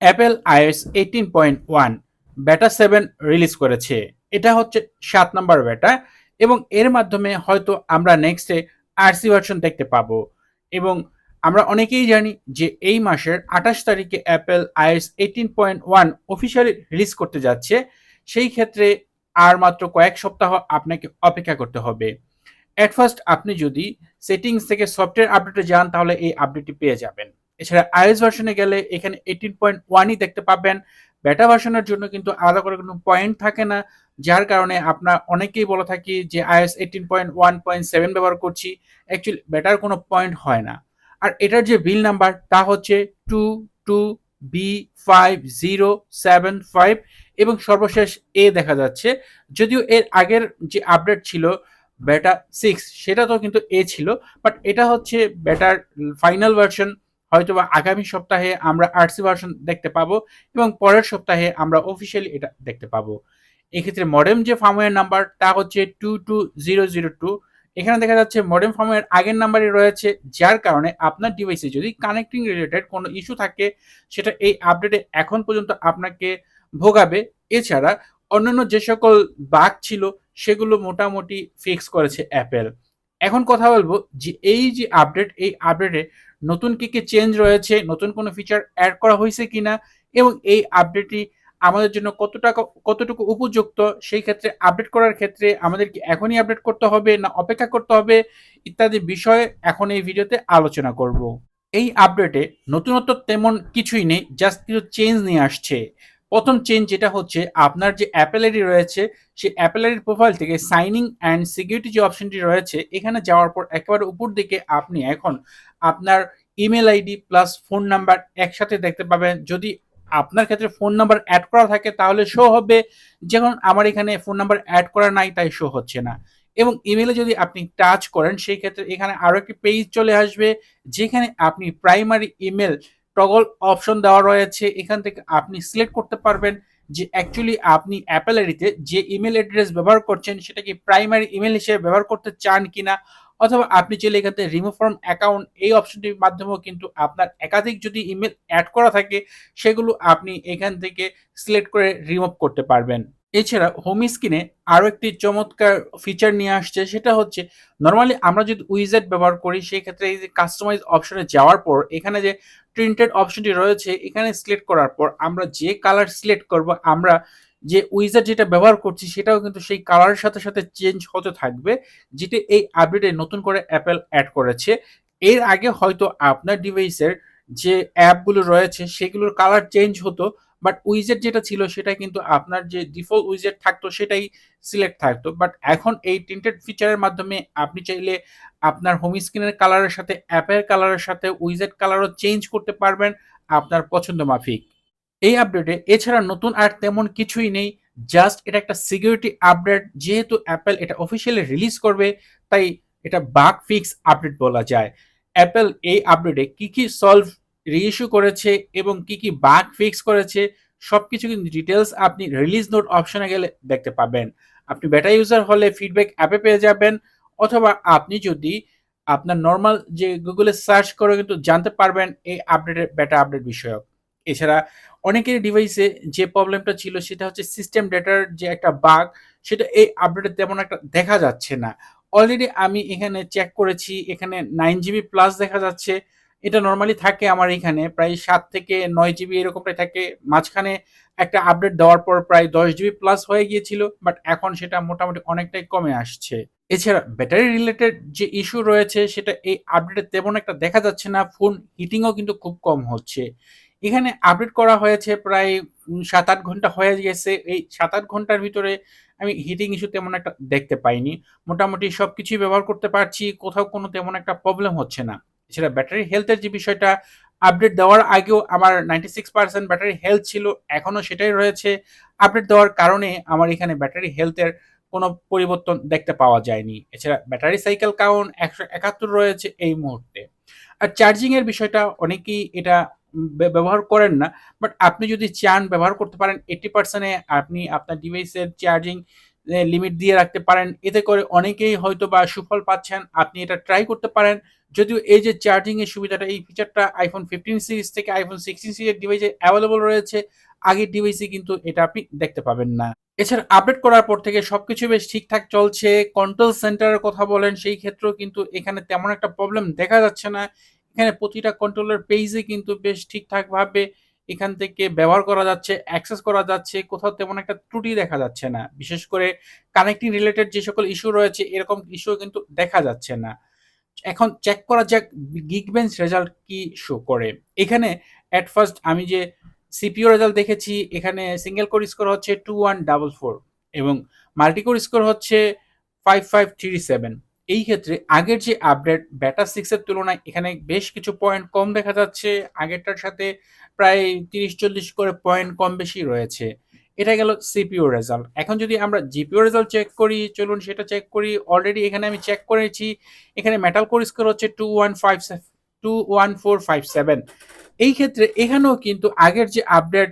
Apple iOS 18.1 বেটা 7 release করেছে। এটা হচ্ছে 7 নম্বর বেটা এবং এর মাধ্যমে হয়তো আমরা নেক্সটে আরসি ভার্সন দেখতে পাবো। এবং আমরা অনেকেই জানি যে এই মাসের 28 তারিখে অ্যাপেল iOS 18.1 অফিসিয়ালি রিলিজ করতে যাচ্ছে। সেই ক্ষেত্রে আর মাত্র কয়েক সপ্তাহ আপনাকে অপেক্ষা করতে হবে। এট ফার্স্ট আপনি যদি সেটিংস থেকে সফটওয়্যার আপডেটে যান তাহলে এই আপডেটটি পেয়ে যাবেন। এছাড়া iOS ভার্সনে গেলে এখানে 18.1ই দেখতে পাবেন। বেটা ভার্সনের জন্য কিন্তু আলাদা করে কোনো পয়েন্ট থাকে না, যার কারণে আপনার অনেকেই বলে থাকি যে iOS 18.1.7 ব্যবহার করছি। অ্যাকচুয়ালি বেটার কোনো পয়েন্ট হয় না। আর এটার যে বিল নাম্বার তা হচ্ছে 22B5075 এবং সর্বশেষ এ দেখা যাচ্ছে। যদিও এর আগের যে আপডেট ছিল বেটা 6 সেটা তো কিন্তু এ ছিল, বাট এটা হচ্ছে বেটার ফাইনাল ভার্সন। হয়তোবা আগামী সপ্তাহে আমরা আরসি ভার্সন দেখতে পাবো এবং পরের সপ্তাহে আমরা অফিসিয়ালি এটা দেখতে পাবো। এক্ষেত্রে মডেম যে ফার্মওয়্যার নাম্বার তা হচ্ছে 22002। এখানে দেখা যাচ্ছে মডেম ফার্মওয়্যার আগের নাম্বারই রয়েছে, যার কারণে আপনার ডিভাইসে যদি কানেক্টিং রিলেটেড কোনো ইস্যু থাকে সেটা এই আপডেটে এখন পর্যন্ত আপনাকে ভোগাবে। এছাড়া অন্যান্য যে সকল বাগ ছিল সেগুলো মোটামুটি ফিক্স করেছে অ্যাপেল। এখন কথা বলবো যে এই যে আপডেট, এই আপডেটে নতুন কি কি চেঞ্জ রয়েছে, নতুন কোনো ফিচার অ্যাড করা হয়েছে কিনা এবং এই আপডেটটি আমাদের জন্য কতটুকু উপযুক্ত, সেই ক্ষেত্রে আপডেট করার ক্ষেত্রে আমাদের কি এখনই আপডেট করতে হবে না অপেক্ষা করতে হবে ইত্যাদি বিষয়ে এখন এই ভিডিওতে আলোচনা করব। এই আপডেটে নতুনত্ব তেমন কিছুই নেই, জাস্ট কিছু চেঞ্জ নিয়ে আসছে। প্রথম চেঞ্জ যেটা হচ্ছে আপনার যে অ্যাপেল আইডি রয়েছে সেই অ্যাপেল আইডির প্রোফাইল থেকে সাইনিং অ্যান্ড সিকিউরিটি যে অপশনটি রয়েছে এখানে যাওয়ার পর একেবারে উপর দিকে আপনি এখন আপনার email ID plus phone number একসাথে দেখতে পাবেন। যদি আপনার ক্ষেত্রে ফোন নাম্বার অ্যাড করা থাকে তাহলে শো হবে, যেমন আমার এখানে ফোন নাম্বার অ্যাড করা নাই তাই শো হচ্ছে না। এবং ইমেলে যদি আপনি টাচ করেন সেই ক্ষেত্রে এখানে আরো একটি পেজ চলে আসবে, যেখানে আপনি প্রাইমারি ইমেল টগল অপশন দেওয়া রয়েছে। এখান থেকে আপনি সিলেক্ট করতে পারবেন যে অ্যাকচুয়ালি আপনি অ্যাপেল আইডিতে যে ইমেল অ্যাড্রেস ব্যবহার করছেন সেটা কি প্রাইমারি ইমেল হিসেবে ব্যবহার করতে চান কিনা, অথবা আপনি চাইলে এখান থেকে রিমুভ ফ্রম অ্যাকাউন্ট এই অপশনটির মাধ্যমেও কিন্তু আপনার একাধিক যদি ইমেল অ্যাড করা থাকে সেগুলো আপনি এখান থেকে সিলেক্ট করে রিমুভ করতে পারবেন। এছাড়া হোম স্ক্রিনে আরো একটি চমৎকার ফিচার নিয়ে আসছে, সেটা হচ্ছে নর্মালি আমরা যদি উইজেট ব্যবহার করি সেই ক্ষেত্রে এই যে কাস্টমাইজ অপশনে যাওয়ার পর এখানে যে প্রিন্টেড অপশনটি রয়েছে এখানে সিলেক্ট করার পর আমরা যে কালার সিলেক্ট করব, আমরা যে উইজেট যেটা ব্যবহার করছি সেটাও কিন্তু সেই কালারের সাথে সাথে চেঞ্জ হতে থাকবে, যেটা এই আপডেটে নতুন করে অ্যাপেল অ্যাড করেছে। এর আগে হয়তো আপনার ডিভাইসের যে অ্যাপগুলো রয়েছে সেগুলোর কালার চেঞ্জ হতো, বাট উইজেট যেটা ছিল সেটা কিন্তু আপনার যে ডিফল্ট উইজেট থাকতো সেটাই সিলেক্ট থাকতো। বাট এখন এই টিন্টেড ফিচারের মাধ্যমে আপনি চাইলে আপনার হোম স্ক্রিনের কালারের সাথে অ্যাপের কালারের সাথে উইজেট কালারও চেঞ্জ করতে পারবেন আপনার পছন্দ মাফিক। এই আপডেটে এছাড়া নতুন আর তেমন কিছুই নেই, জাস্ট এটা একটা সিকিউরিটি আপডেট। যেহেতু অ্যাপেল এটা অফিসিয়ালি রিলিজ করবে তাই এটা বাগ ফিক্স আপডেট বলা যায়। অ্যাপেল এই আপডেটে কি কি সলভ রিইস্যু করেছে এবং কি কি বাগ ফিক্স করেছে সবকিছু কিন্তু ডিটেলস আপনি রিলিজ নোট অপশনে গেলে দেখতে পাবেন। আপনি বেটা ইউজার হলে ফিডব্যাক অ্যাপে পেয়ে যাবেন, অথবা আপনি যদি আপনার নর্মাল যে গুগলে সার্চ করে কিন্তু জানতে পারবেন এই আপডেটের বেটা আপডেট বিষয়ক। এছাড়া অনেকের ডিভাইসে যে প্রবলেমটা ছিল সেটা হচ্ছে সিস্টেম ডেটার যে একটা বাগ, সেটা এই আপডেটে তেমন একটা দেখা যাচ্ছে না। অলরেডি আমি এখানে চেক করেছি, এখানে 9 জিবি প্লাস দেখা যাচ্ছে। এটা নর্মালি থাকে আমার এখানে প্রায় 7 থেকে 9 জিবি এরকমটাই থাকে। মাঝখানে একটা আপডেট দেওয়ার পর প্রায় 10 জিবি প্লাস হয়ে গিয়েছিল, বাট এখন সেটা মোটামুটি অনেকটাই কমে আসছে। এছাড়া ব্যাটারি রিলেটেড যে ইস্যু রয়েছে সেটা এই আপডেটে তেমন একটা দেখা যাচ্ছে না। ফোন হিটিংও কিন্তু খুব কম হচ্ছে। এখানে আপডেট করা হয়েছে প্রায় 7-8 ঘন্টা হয়ে গেছে। এই 7-8 ঘন্টার ভিতরে আমি হিটিং ইস্যু তেমন একটা দেখতে পাইনি। মোটামুটি সবকিছুই ব্যবহার করতে পারছি, কোথাও কোনো তেমন একটা প্রবলেম হচ্ছে না। এছাড়া ব্যাটারি হেলথের যে বিষয়টা, আপডেট দেওয়ার আগেও আমার 96% ব্যাটারি হেলথ ছিল, এখনো সেটাই রয়েছে। আপডেট দেওয়ার কারণে আমার এখানে ব্যাটারি হেলথের কোনো পরিবর্তন দেখতে পাওয়া যায়নি। এছাড়া ব্যাটারি সাইকেল কাউন্ট 171 রয়েছে এই মুহূর্তে। আর চার্জিং এর বিষয়টা অনেকেই এটা ব্যবহার করেন না, বাট আপনি যদি চান ব্যবহার করতে পারেন। 80% এ আপনি আপনার ডিভাইসের চার্জিং লিমিট দিয়ে রাখতে পারেন। এতে করে অনেকেই হয়তো বা সুফল পাচ্ছেন। আপনি এটা ট্রাই করতে পারেন। যদিও এই যে চার্জিং এর সুবিধাটা, এই ফিচারটা iPhone 15 সিরিজ থেকে iPhone 16 সিরিজের ডিভাইসে অ্যাভেলেবল রয়েছে। আগের ডিভাইসে কিন্তু এটা আপনি দেখতে পাবেন না। এছাড়া আপডেট করার পর থেকে সবকিছু বেশ ঠিকঠাক চলছে। কন্ট্রোল সেন্টারের কথা বলেন, সেই ক্ষেত্রেও কিন্তু এখানে তেমন একটা প্রবলেম দেখা যাচ্ছে না। এখানে প্রতিটা কন্ট্রোলের পেজে কিন্তু বেশ ঠিকঠাকভাবে এখান থেকে ব্যবহার করা যাচ্ছে, অ্যাক্সেস করা যাচ্ছে। কোথাও তেমন একটা ত্রুটি দেখা যাচ্ছে না। বিশেষ করে কানেক্টিং রিলেটেড যে সকল ইস্যু রয়েছে, এরকম ইস্যু কিন্তু দেখা যাচ্ছে না। এখন চেক করা যাক Geekbench রেজাল্ট কি শো করে। এখানে এট ফার্স্ট আমি যে সিপিইউ রেজাল্ট দেখেছি, এখানে সিঙ্গেল কোর স্কোর হচ্ছে 2144 এবং মাল্টি কোর স্কোর হচ্ছে 5537। এই ক্ষেত্রে আগের যে আপডেট বেটা 6 এর তুলনায় এখানে বেশ কিছু পয়েন্ট কম দেখা যাচ্ছে। আগেরটার সাথে প্রায় 30-40 করে পয়েন্ট কম বেশি রয়েছে। এটা গেল সিপিইউ রেজাল্ট। এখন যদি আমরা জিপিইউ রেজাল্ট চেক করি, চলুন সেটা চেক করি। অলরেডি এখানে আমি চেক করেছি। এখানে মেটাল কোর স্কোর হচ্ছে 21457। এই ক্ষেত্রে এখানেও কিন্তু আগের যে আপডেট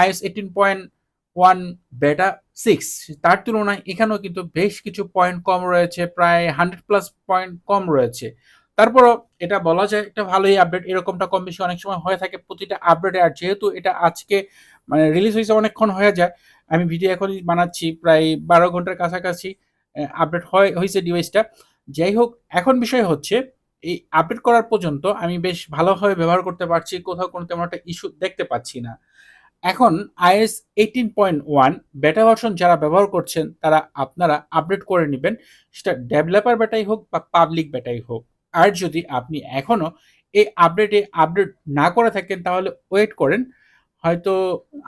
iOS 18.1 বেটা 6 তার তুলনায় এখানেও কিন্তু বেশ কিছু পয়েন্ট কম রয়েছে, প্রায় 100 প্লাস পয়েন্ট কম রয়েছে। তারপরও এটা বলা যায় একটা ভালোই আপডেট। এরকমটা কম বেশি অনেক সময় হয়ে থাকে প্রতিটা আপডেটে। আর যেহেতু এটা আজকে মানে রিলিজ হয়েছে অনেকক্ষণ হয়ে যায়, আমি ভিডিও এখনই বানাচ্ছি প্রায় 12 ঘন্টার কাছাকাছি আপডেট হয়েছে ডিভাইসটা। যাই হোক, এখন বিষয় হচ্ছে এই আপডেট করার পর্যন্ত আমি বেশ ভালোভাবে ব্যবহার করতে পারছি। কোথাও কোনো তেমন একটা ইস্যু দেখতে পাচ্ছি না। এখন iOS 18.1 বেটা ভার্সন যারা ব্যবহার করছেন তারা আপনারা আপডেট করে নিবেন। সেটা ডেভেলপার বেটাই হোক বা পাবলিক বেটাই হোক। আর যদি আপনি এখনো এই আপডেট না করে থাকেন তাহলে ওয়েট করেন। হয়তো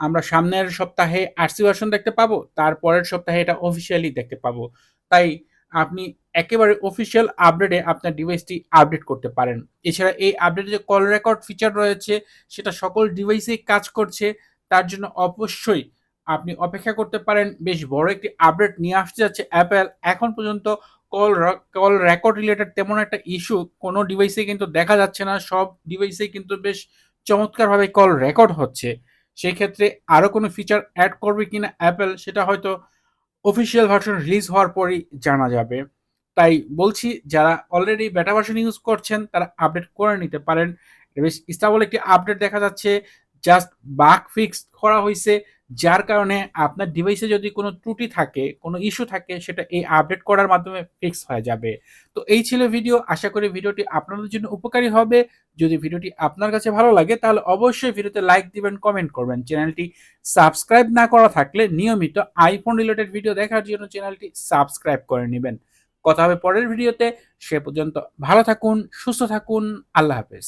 আমরা সামনের সপ্তাহে RC ভার্সন দেখতে পাবো। তারপরের সপ্তাহে এটা অফিসিয়ালি দেখতে পাবো। তাই আপনি একেবারে অফিসিয়াল আপডেটে আপনার ডিভাইসটি আপডেট করতে পারেন। এছাড়া এই আপডেটে যে কল রেকর্ড ফিচার রয়েছে সেটা সকল ডিভাইসেই কাজ করছে। তার জন্য অবশ্যই আপনি অপেক্ষা করতে পারেন। বেশ বড় একটি আপডেট নিয়ে আসতে যাচ্ছে অ্যাপেল। এখন পর্যন্ত কল রেকর্ড রিলেটেড তেমন একটা ইস্যু কোনো ডিভাইসে কিন্তু দেখা যাচ্ছে না। সব ডিভাইসেই কিন্তু বেশ চমৎকারভাবে কল রেকর্ড হচ্ছে। সেই ক্ষেত্রে আরো কোনো ফিচার অ্যাড করবে কিনা অ্যাপেল, সেটা হয়তো অফিসিয়াল ভার্সন রিলিজ হওয়ার পরই জানা যাবে। তাই বলছি, যারা অলরেডি বেটা ভার্সন ইউজ করছেন তারা আপডেট করে নিতে পারেন। বেশ স্টেবল একটি আপডেট দেখা যাচ্ছে। জাস্ট বাগ ফিক্স করা হয়েছে, যার কারণে আপনার ডিভাইসে যদি কোনো ত্রুটি থাকে, কোনো ইস্যু থাকে, সেটা এই আপডেট করার মাধ্যমে ফিক্স হয়ে যাবে। তো এই ছিল ভিডিও। আশা করি ভিডিওটি আপনাদের জন্য উপকারী হবে। যদি ভিডিওটি আপনার কাছে ভালো লাগে তাহলে অবশ্যই ভিডিওতে লাইক দিবেন, কমেন্ট করবেন। চ্যানেলটি সাবস্ক্রাইব না করা থাকলে নিয়মিত আইফোন রিলেটেড ভিডিও দেখার জন্য চ্যানেলটি সাবস্ক্রাইব করে নেবেন। কথা হবে পরের ভিডিওতে। সে পর্যন্ত ভালো থাকুন, সুস্থ থাকুন। আল্লাহ হাফেজ।